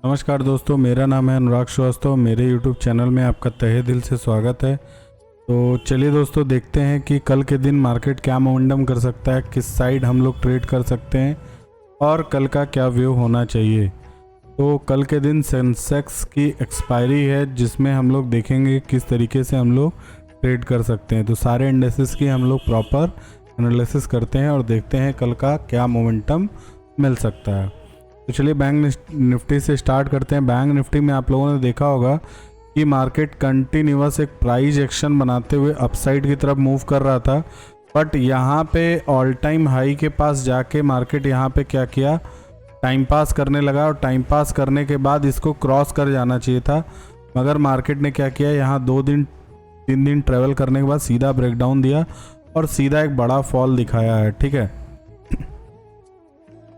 नमस्कार दोस्तों, मेरा नाम है अनुराग श्रीवास्तव। मेरे YouTube चैनल में आपका तहे दिल से स्वागत है। तो चलिए दोस्तों, देखते हैं कि कल के दिन मार्केट क्या मोमेंटम कर सकता है, किस साइड हम लोग ट्रेड कर सकते हैं और कल का क्या व्यू होना चाहिए। तो कल के दिन सेंसेक्स की एक्सपायरी है, जिसमें हम लोग देखेंगे किस तरीके से हम लोग ट्रेड कर सकते हैं। तो सारे इंडेक्सेस की हम लोग प्रॉपर एनालिसिस करते हैं और देखते हैं कल का क्या मोमेंटम मिल सकता है। तो चलिए बैंक निफ्टी से स्टार्ट करते हैं। बैंक निफ्टी में आप लोगों ने देखा होगा कि मार्केट कंटिन्यूअस एक प्राइस एक्शन बनाते हुए अपसाइड की तरफ मूव कर रहा था, बट यहाँ पे ऑल टाइम हाई के पास जाके मार्केट यहाँ पे क्या किया, टाइम पास करने लगा। और टाइम पास करने के बाद इसको क्रॉस कर जाना चाहिए था, मगर मार्केट ने क्या किया, यहाँ 2 दिन 3 दिन ट्रेवल करने के बाद सीधा ब्रेकडाउन दिया और सीधा एक बड़ा फॉल दिखाया है। ठीक है,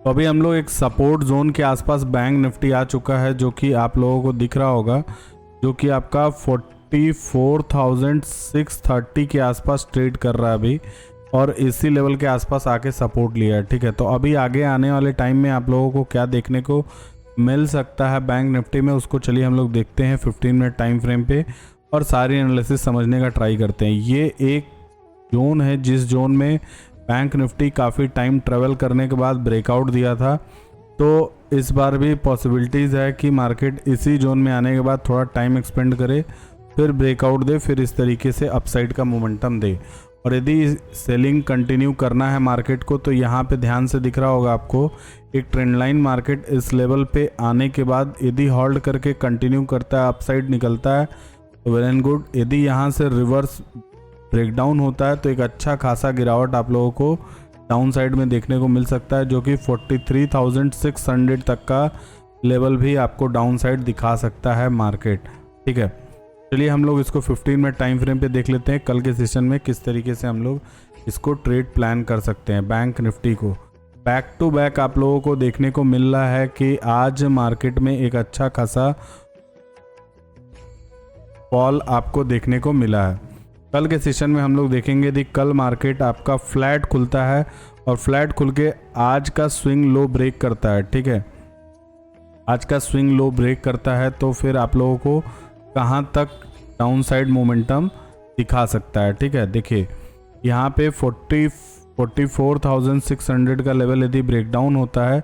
तो अभी हम लोग एक सपोर्ट जोन के आसपास बैंक निफ्टी आ चुका है, जो कि आप लोगों को दिख रहा होगा, जो कि आपका 44,630 के आसपास ट्रेड कर रहा है अभी, और इसी लेवल के आसपास आके सपोर्ट लिया है। ठीक है, तो अभी आगे आने वाले टाइम में आप लोगों को क्या देखने को मिल सकता है बैंक निफ्टी में, उसको चलिए हम लोग देखते हैं 15 मिनट टाइम फ्रेम पे और सारी एनालिसिस समझने का ट्राई करते हैं। ये एक जोन है जिस जोन में बैंक निफ्टी काफ़ी टाइम ट्रेवल करने के बाद ब्रेकआउट दिया था। तो इस बार भी पॉसिबिलिटीज़ है कि मार्केट इसी जोन में आने के बाद थोड़ा टाइम एक्सपेंड करे, फिर ब्रेकआउट दे, फिर इस तरीके से अपसाइड का मोमेंटम दे। और यदि सेलिंग कंटिन्यू करना है मार्केट को, तो यहाँ पे ध्यान से दिख रहा होगा आपको एक ट्रेंड लाइन। मार्केट इस लेवल पे आने के बाद यदि होल्ड करके कंटिन्यू करता है, अपसाइड निकलता है तो वेल एंड गुड। यदि यहाँ से रिवर्स ब्रेकडाउन होता है तो एक अच्छा खासा गिरावट आप लोगों को डाउन साइड में देखने को मिल सकता है, जो कि 43,600 तक का लेवल भी आपको डाउन साइड दिखा सकता है मार्केट। ठीक है, चलिए हम लोग इसको 15 मिनट टाइम फ्रेम पे देख लेते हैं कल के सेशन में किस तरीके से हम लोग इसको ट्रेड प्लान कर सकते हैं। बैंक निफ्टी को बैक टू बैक आप लोगों को देखने को मिल रहा है कि आज मार्केट में एक अच्छा खासा फॉल आपको देखने को मिला है। कल के सेशन में हम लोग देखेंगे कि कल मार्केट आपका फ्लैट खुलता है और फ्लैट खुल के आज का स्विंग लो ब्रेक करता है। ठीक है, आज का स्विंग लो ब्रेक करता है तो फिर आप लोगों को कहां तक डाउन साइड मोमेंटम दिखा सकता है। ठीक है, देखिए यहाँ पे 44,600 का लेवल यदि ब्रेकडाउन होता है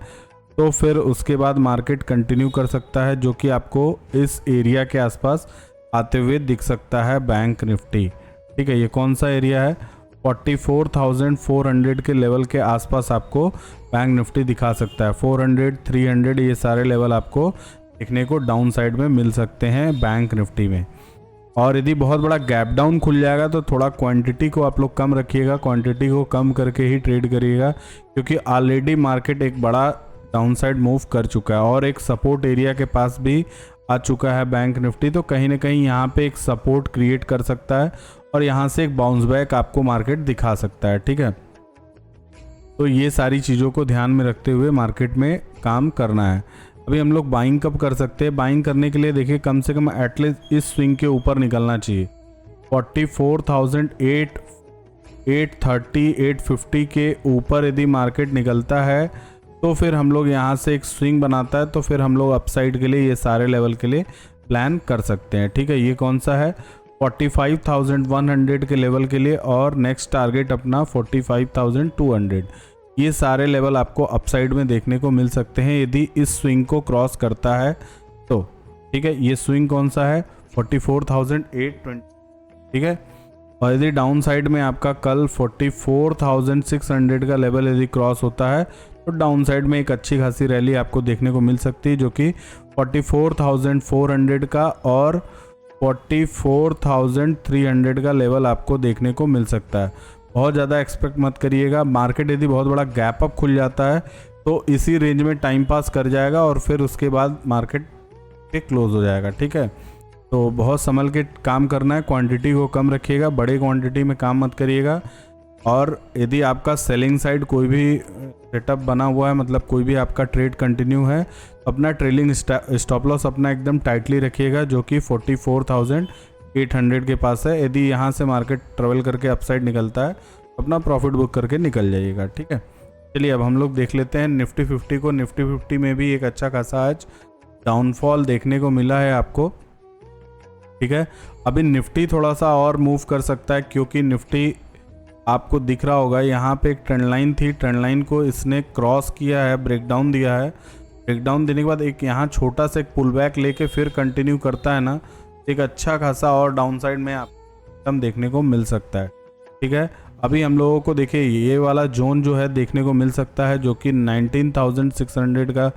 तो फिर उसके बाद मार्केट कंटिन्यू कर सकता है, जो कि आपको इस एरिया के आसपास आते हुए दिख सकता है बैंक निफ्टी। ठीक है, ये कौन सा एरिया है, 44,400 के लेवल के आसपास आपको बैंक निफ्टी दिखा सकता है। 400, 300 ये सारे लेवल आपको देखने को डाउन साइड में मिल सकते हैं बैंक निफ्टी में। और यदि बहुत बड़ा गैप डाउन खुल जाएगा तो थोड़ा क्वांटिटी को आप लोग कम रखिएगा, क्वांटिटी को कम करके ही ट्रेड करिएगा, क्योंकि ऑलरेडी मार्केट एक बड़ा डाउन साइड मूव कर चुका है और एक सपोर्ट एरिया के पास भी आ चुका है बैंक निफ्टी। तो कहीं ना कहीं यहाँ पे एक सपोर्ट क्रिएट कर सकता है और यहाँ से एक बाउंस बैक आपको मार्केट दिखा सकता है। ठीक है, तो ये सारी चीज़ों को ध्यान में रखते हुए मार्केट में काम करना है। अभी हम लोग बाइंग कब कर सकते हैं, बाइंग करने के लिए देखिए कम से कम एटलीस्ट इस स्विंग के ऊपर निकलना चाहिए। 44,830, 850 के ऊपर यदि मार्केट निकलता है तो फिर हम लोग यहाँ से एक स्विंग बनाता है, तो फिर हम लोग अपसाइड के लिए ये सारे लेवल के लिए प्लान कर सकते हैं। ठीक है, ये कौन सा है, 45,100 के लेवल के लिए, और नेक्स्ट टारगेट अपना 45,200। ये सारे लेवल आपको अपसाइड में देखने को मिल सकते हैं यदि इस स्विंग को क्रॉस करता है तो। ठीक है, ये स्विंग कौन सा है, 44,820। ठीक है, और यदि डाउन साइड में आपका कल 44,600 का लेवल यदि क्रॉस होता है तो डाउन साइड में एक अच्छी खासी रैली आपको देखने को मिल सकती है, जो कि 44,400 का और 44,300 का लेवल आपको देखने को मिल सकता है। बहुत ज़्यादा एक्सपेक्ट मत करिएगा। मार्केट यदि बहुत बड़ा गैप अप खुल जाता है तो इसी रेंज में टाइम पास कर जाएगा और फिर उसके बाद मार्केट पे क्लोज हो जाएगा। ठीक है, तो बहुत संभल के काम करना है, क्वांटिटी को कम रखिएगा, बड़े क्वांटिटी में काम मत करिएगा। और यदि आपका सेलिंग साइड कोई भी सेटअप बना हुआ है, मतलब कोई भी आपका ट्रेड कंटिन्यू है, तो अपना ट्रेलिंग स्टॉप लॉस अपना एकदम टाइटली रखिएगा, जो कि 44,800 के पास है। यदि यहाँ से मार्केट ट्रेवल करके अपसाइड निकलता है तो अपना प्रॉफिट बुक करके निकल जाइएगा। ठीक है, चलिए अब हम लोग देख लेते हैं निफ्टी 50 को। निफ्टी 50 में भी एक अच्छा खासा आज डाउनफॉल देखने को मिला है आपको। ठीक है, अभी निफ्टी थोड़ा सा और मूव कर सकता है, क्योंकि निफ्टी आपको दिख रहा होगा यहाँ पे एक ट्रेंड लाइन थी, ट्रेंड लाइन को इसने क्रॉस किया है, ब्रेकडाउन दिया है। ब्रेकडाउन देने के बाद एक यहाँ छोटा सा एक पुल बैक लेके फिर कंटिन्यू करता है ना, एक अच्छा खासा और डाउन साइड में आपको देखने को मिल सकता है। ठीक है, अभी हम लोगों को देखिए ये वाला जोन जो है देखने को मिल सकता है, जो कि 19,600 का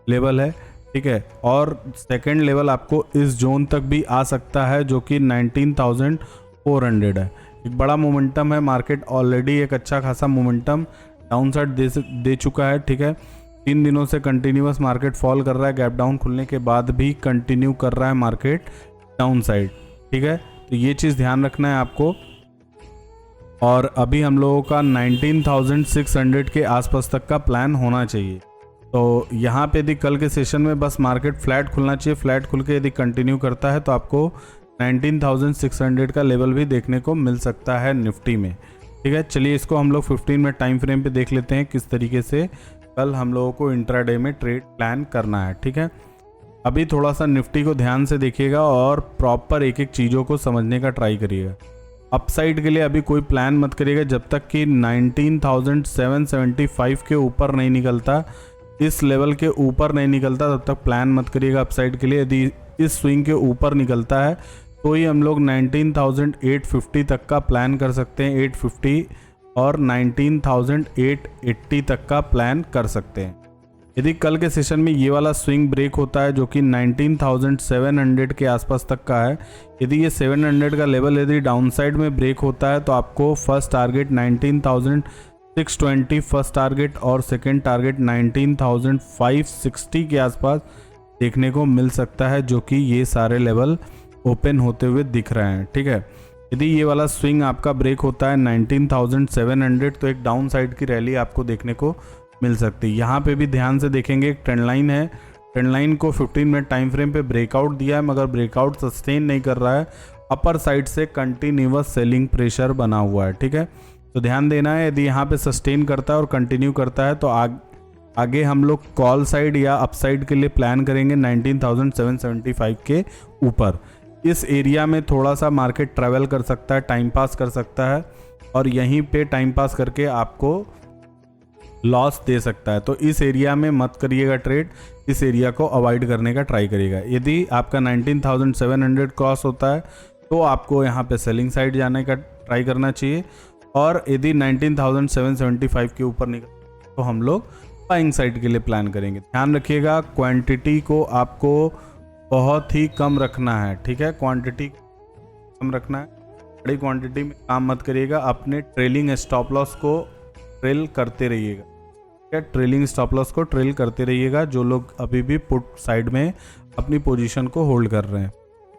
लेवल है। ठीक है, और सेकेंड लेवल आपको इस जोन तक भी आ सकता है, जो कि 19,400 है। एक बड़ा मोमेंटम है, मार्केट ऑलरेडी एक अच्छा खासा मोमेंटम डाउन साइड दे चुका है। ठीक है, 3 दिनों से कंटिन्यूअस मार्केट फॉल कर रहा है, गैप डाउन खुलने के बाद भी कंटिन्यू कर रहा है मार्केट डाउन साइड। ठीक है, तो ये चीज़ ध्यान रखना है आपको। और अभी हम लोगों का 19,600 के आसपास तक का प्लान होना चाहिए। तो यहाँ पे यदि कल के सेशन में बस मार्केट फ्लैट खुलना चाहिए, फ्लैट खुल के यदि कंटिन्यू करता है तो आपको 19,600 का लेवल भी देखने को मिल सकता है निफ्टी में। ठीक है, चलिए इसको हम लोग 15 मिनट टाइम फ्रेम पे देख लेते हैं किस तरीके से कल हम लोगों को इंट्राडे में ट्रेड प्लान करना है। ठीक है, अभी थोड़ा सा निफ्टी को ध्यान से देखिएगा और प्रॉपर एक एक चीज़ों को समझने का ट्राई करिएगा। अपसाइड के लिए अभी कोई प्लान मत करिएगा जब तक कि 19,775 के ऊपर नहीं निकलता, इस लेवल के ऊपर नहीं निकलता, तब तक प्लान मत करिएगा अपसाइड के लिए। यदि इस स्विंग के ऊपर निकलता है तो ही हम लोग 19,850 तक का प्लान कर सकते हैं, 850 और 19,880 तक का प्लान कर सकते हैं। यदि कल के सेशन में ये वाला स्विंग ब्रेक होता है, जो कि 19,700 के आसपास तक का है, यदि ये 700 का लेवल यदि डाउन साइड में ब्रेक होता है तो आपको फर्स्ट टारगेट 19,620 फर्स्ट टारगेट और सेकेंड टारगेट 19,560 के आसपास देखने को मिल सकता है, जो कि ये सारे लेवल ओपन होते हुए दिख रहे हैं। ठीक है, यदि ये वाला स्विंग आपका ब्रेक होता है 19,700 तो एक डाउन साइड की रैली आपको देखने को मिल सकती है। यहाँ पे भी ध्यान से देखेंगे, एक ट्रेंड लाइन है, ट्रेंड लाइन को 15 मिनट टाइम फ्रेम पे ब्रेकआउट दिया है, मगर ब्रेकआउट सस्टेन नहीं कर रहा है, अपर साइड से कंटिन्यूअस सेलिंग प्रेशर बना हुआ है। ठीक है, तो ध्यान देना है, यदि यहाँ पे सस्टेन करता है और कंटिन्यू करता है तो आगे हम लोग कॉल साइड या अपसाइड के लिए प्लान करेंगे 19,775 के ऊपर। इस एरिया में थोड़ा सा मार्केट ट्रैवल कर सकता है, टाइम पास कर सकता है और यहीं पे टाइम पास करके आपको लॉस दे सकता है। तो इस एरिया में मत करिएगा ट्रेड, इस एरिया को अवॉइड करने का ट्राई करिएगा। यदि आपका 19,700 क्रॉस होता है तो आपको यहाँ पे सेलिंग साइड जाने का ट्राई करना चाहिए, और यदि 19,775 के ऊपर निकल तो हम लोग बाइंग साइड के लिए प्लान करेंगे। ध्यान रखिएगा, क्वांटिटी को आपको बहुत ही कम रखना है। ठीक है, क्वांटिटी कम रखना है, बड़ी क्वांटिटी में काम मत करिएगा। अपने ट्रेलिंग स्टॉप लॉस को ट्रेल करते रहिएगा। ठीक है, ट्रेलिंग स्टॉप लॉस को ट्रेल करते रहिएगा, जो लोग अभी भी पुट साइड में अपनी पोजीशन को होल्ड कर रहे हैं।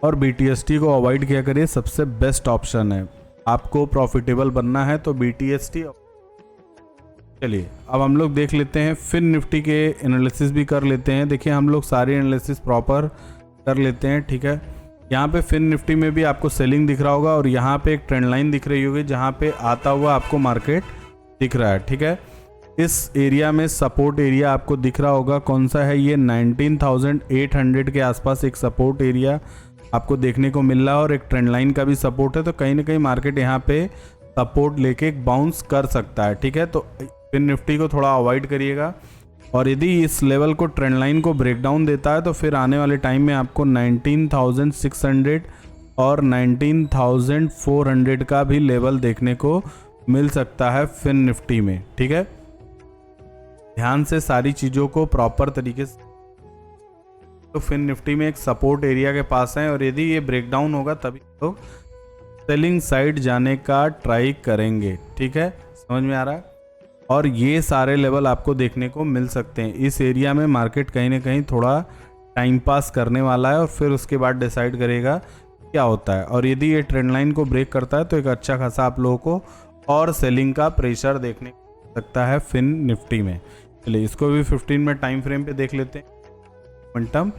और BTST को अवॉइड किया करिए, सबसे बेस्ट ऑप्शन है। आपको प्रॉफिटेबल बनना है तो BTST। चलिए अब हम लोग देख लेते हैं, फिर निफ्टी के एनालिसिस भी कर लेते हैं। देखिए हम लोग सारे एनालिसिस प्रॉपर कर लेते हैं। ठीक है, यहाँ पे फिर निफ्टी में भी आपको सेलिंग दिख रहा होगा और यहाँ पे एक ट्रेंड लाइन दिख रही होगी जहाँ पे आता हुआ आपको मार्केट दिख रहा है। ठीक है, इस एरिया में सपोर्ट एरिया आपको दिख रहा होगा, कौन सा है ये 19,800 के आसपास एक सपोर्ट एरिया आपको देखने को मिल रहा है और एक ट्रेंड लाइन का भी सपोर्ट है। तो कहीं ना कहीं मार्केट यहाँ पे सपोर्ट लेके एक बाउंस कर सकता है। ठीक है, तो फिर निफ्टी को थोड़ा अवॉइड करिएगा, और यदि इस लेवल को ट्रेंड लाइन को ब्रेक डाउन देता है तो फिर आने वाले टाइम में आपको 19,600 और 19,400 का भी लेवल देखने को मिल सकता है फिर निफ्टी में। ठीक है, ध्यान से सारी चीज़ों को प्रॉपर तरीके से, तो फिर निफ्टी में एक सपोर्ट एरिया के पास है और यदि ये ब्रेक डाउन होगा तभी तो सेलिंग साइड जाने का ट्राई करेंगे। ठीक है, समझ में आ रहा है। और ये सारे लेवल आपको देखने को मिल सकते हैं। इस एरिया में मार्केट कहीं ना कहीं थोड़ा टाइम पास करने वाला है और फिर उसके बाद डिसाइड करेगा क्या होता है। और यदि ये ट्रेंड लाइन को ब्रेक करता है तो एक अच्छा खासा आप लोगों को और सेलिंग का प्रेशर देखने को सकता है फिन निफ्टी में। चलिए इसको भी 15 मिनट टाइम फ्रेम पे देख लेते हैं। मोमेंटम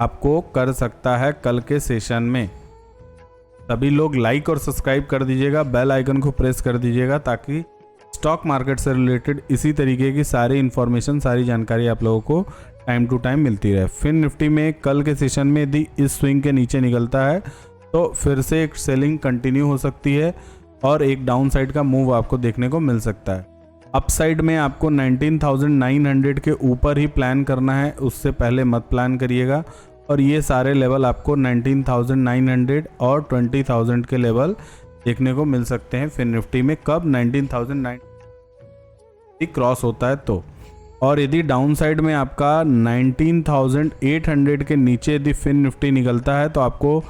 आपको कर सकता है कल के सेशन में। सभी लोग लाइक और सब्सक्राइब कर दीजिएगा, बेल आइकन को प्रेस कर दीजिएगा ताकि स्टॉक मार्केट से रिलेटेड इसी तरीके की सारी इन्फॉर्मेशन, सारी जानकारी आप लोगों को टाइम टू टाइम मिलती रहे। फिन निफ्टी में कल के सेशन में यदि इस स्विंग के नीचे निकलता है तो फिर से एक सेलिंग कंटिन्यू हो सकती है और एक डाउन साइड का मूव आपको देखने को मिल सकता है। अप साइड में आपको 19,900 के ऊपर ही प्लान करना है, उससे पहले मत प्लान करिएगा। और ये सारे लेवल आपको 19,900 और 20,000 के लेवल देखने को मिल सकते हैं फिन निफ्टी में, कब 19,900 क्रॉस होता है तो। और यदि डाउन साइड में आपका 19,800 के नीचे यदि फिन निफ्टी निकलता है तो आपको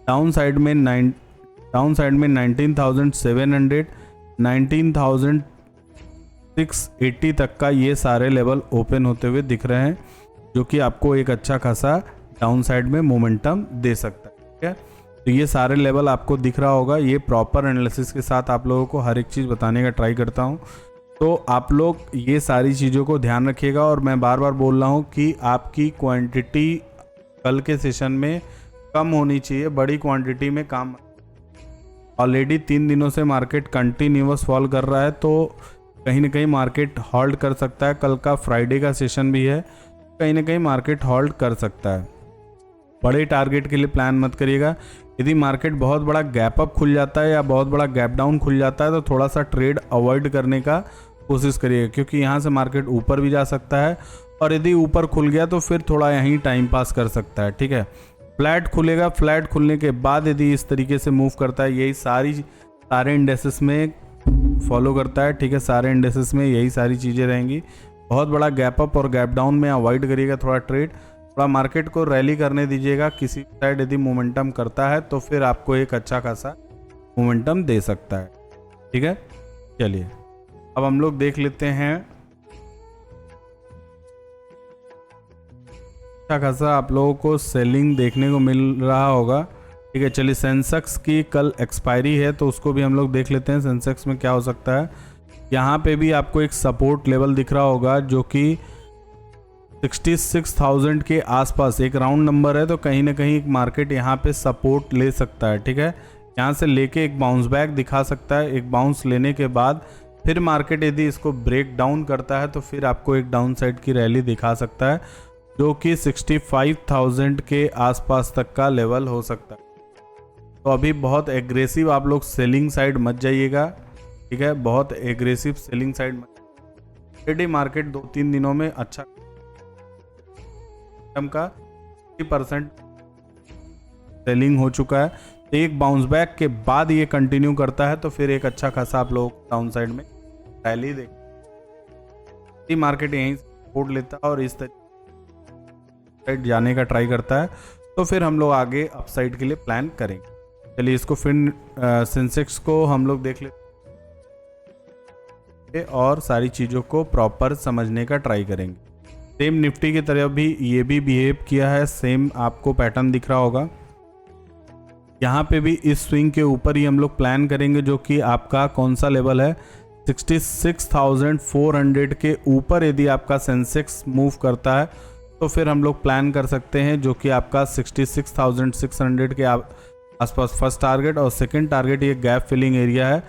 डाउन साइड में 19,700, 19,680 तक का ये सारे लेवल ओपन होते हुए दिख रहे हैं, जो कि आपको एक अच्छा खासा डाउन साइड में मोमेंटम दे सकता है। ठीक है, तो ये सारे लेवल आपको दिख रहा होगा। ये प्रॉपर एनालिसिस के साथ आप लोगों को हर एक चीज़ बताने का ट्राई करता हूँ, तो आप लोग ये सारी चीज़ों को ध्यान रखिएगा। और मैं बार बार बोल रहा हूँ कि आपकी क्वांटिटी कल के सेशन में कम होनी चाहिए, बड़ी क्वांटिटी में काम। ऑलरेडी 3 दिनों से मार्केट कंटिन्यूअस फॉल कर रहा है, तो कहीं ना कहीं मार्केट हॉल्ट कर सकता है। कल का फ्राइडे का सेशन भी है, कहीं ना कहीं मार्केट हॉल्ट कर सकता है। बड़े टारगेट के लिए प्लान मत करिएगा। यदि मार्केट बहुत बड़ा गैप अप खुल जाता है या बहुत बड़ा गैप डाउन खुल जाता है तो थोड़ा सा ट्रेड अवॉइड करने का कोशिश करिएगा, क्योंकि यहाँ से मार्केट ऊपर भी जा सकता है और यदि ऊपर खुल गया तो फिर थोड़ा यहीं टाइम पास कर सकता है। ठीक है, फ्लैट खुलेगा, फ्लैट खुलने के बाद यदि इस तरीके से मूव करता है, यही सारे इंडेसेस में फॉलो करता है। ठीक है, सारे इंडेसेस में यही सारी चीज़ें रहेंगी। बहुत बड़ा गैप अप और गैप डाउन में अवॉइड करिएगा थोड़ा ट्रेड, थोड़ा मार्केट को रैली करने दीजिएगा। किसी साइड यदि मोमेंटम करता है तो फिर आपको एक अच्छा खासा मोमेंटम दे सकता है। ठीक है, चलिए अब हम लोग देख लेते हैं। अच्छा खासा आप लोगों को सेलिंग देखने को मिल रहा होगा। ठीक है, चलिए सेंसेक्स की कल एक्सपायरी है तो उसको भी हम लोग देख लेते हैं। सेंसेक्स में क्या हो सकता है, यहाँ पे भी आपको एक सपोर्ट लेवल दिख रहा होगा जो कि 66,000 के आसपास एक राउंड नंबर है, तो कहीं ना कहीं मार्केट यहाँ पे सपोर्ट ले सकता है। ठीक है, यहाँ से लेके एक बाउंस बैक दिखा सकता है। एक बाउंस लेने के बाद फिर मार्केट यदि इसको ब्रेक डाउन करता है तो फिर आपको एक डाउन साइड की रैली दिखा सकता है, जो कि 65,000 के आसपास तक का लेवल हो सकता है। तो अभी बहुत एग्रेसिव आप लोग सेलिंग साइड मत जाइएगा। ठीक है, बहुत एग्रेसिव सेलिंग साइड मत। ऑलरेडी मार्केट 2-3 दिनों में अच्छा का 30% सेलिंग हो चुका है। एक बाउंस बैक के बाद ये कंटिन्यू करता है तो फिर एक अच्छा खासा आप लोग डाउन साइड में रैली देख, मार्केट यहीं सपोर्ट लेता है और इस तरीके जाने का ट्राई करता है तो फिर हम लोग आगे अपसाइड के लिए प्लान करेंगे। चलिए इसको फिर सेंसेक्स को हम लोग देख लेते और सारी चीज़ों को प्रॉपर समझने का ट्राई करेंगे। सेम निफ्टी की तरह भी ये भी बिहेव किया है, सेम आपको पैटर्न दिख रहा होगा। यहाँ पे भी इस स्विंग के ऊपर ही हम लोग प्लान करेंगे, जो कि आपका कौन सा लेवल है, 66,400 के ऊपर यदि आपका सेंसेक्स मूव करता है तो फिर हम लोग प्लान कर सकते हैं, जो कि आपका 66,600 के आसपास फर्स्ट टारगेट और सेकंड टारगेट ये गैप फिलिंग एरिया है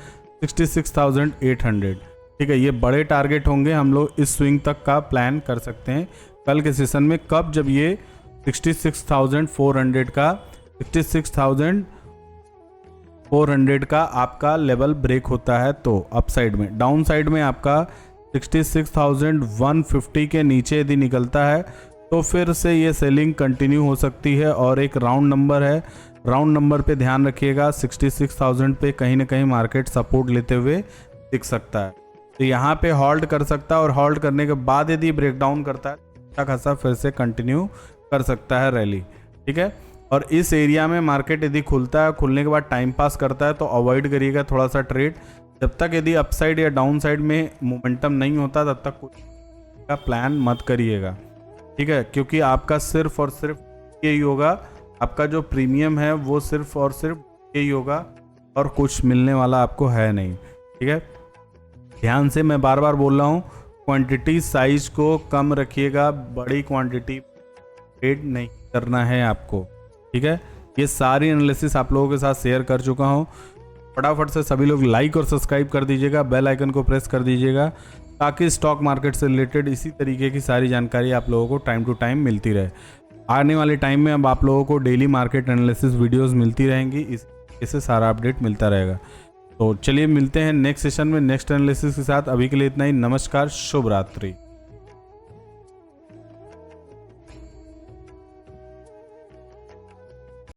66,800। ठीक है, ये बड़े टारगेट होंगे, हम लोग इस स्विंग तक का प्लान कर सकते हैं कल के सेशन में। कब, जब ये 66,400 का आपका लेवल ब्रेक होता है तो अपसाइड में। डाउन साइड में आपका 66,150 के नीचे यदि निकलता है तो फिर से ये सेलिंग कंटिन्यू हो सकती है और एक राउंड नंबर है, राउंड नंबर पे ध्यान रखिएगा। 66,000 पे कहीं ना कहीं मार्केट सपोर्ट लेते हुए दिख सकता है, तो यहाँ पे हॉल्ट कर सकता है और हॉल्ट करने के बाद यदि ब्रेकडाउन करता है अच्छा खासा फिर से कंटिन्यू कर सकता है रैली। ठीक है, और इस एरिया में मार्केट यदि खुलता है, खुलने के बाद टाइम पास करता है तो अवॉइड करिएगा थोड़ा सा ट्रेड। जब तक यदि अपसाइड या डाउन साइड में मोमेंटम नहीं होता तब तक कुछ का प्लान मत करिएगा। ठीक है, क्योंकि आपका सिर्फ और सिर्फ यही होगा, आपका जो प्रीमियम है वो सिर्फ और सिर्फ यही होगा और कुछ मिलने वाला आपको है नहीं। ठीक है, ध्यान से मैं बार बार बोल रहा हूँ, क्वांटिटी साइज को कम रखिएगा, बड़ी क्वांटिटी ट्रेड नहीं करना है आपको। ठीक है, ये सारी एनालिसिस आप लोगों के साथ शेयर कर चुका हूँ। फटाफट से सभी लोग लाइक और सब्सक्राइब कर दीजिएगा, बेल आइकन को प्रेस कर दीजिएगा, ताकि स्टॉक मार्केट से रिलेटेड इसी तरीके की सारी जानकारी आप लोगों को टाइम टू टाइम मिलती रहे। आने वाले टाइम में अब आप लोगों को डेली मार्केट एनालिसिस वीडियोस मिलती रहेंगी, इससे सारा अपडेट मिलता रहेगा। तो चलिए मिलते हैं नेक्स्ट सेशन में नेक्स्ट एनालिसिस के साथ। अभी के लिए इतना ही, नमस्कार, शुभ रात्रि।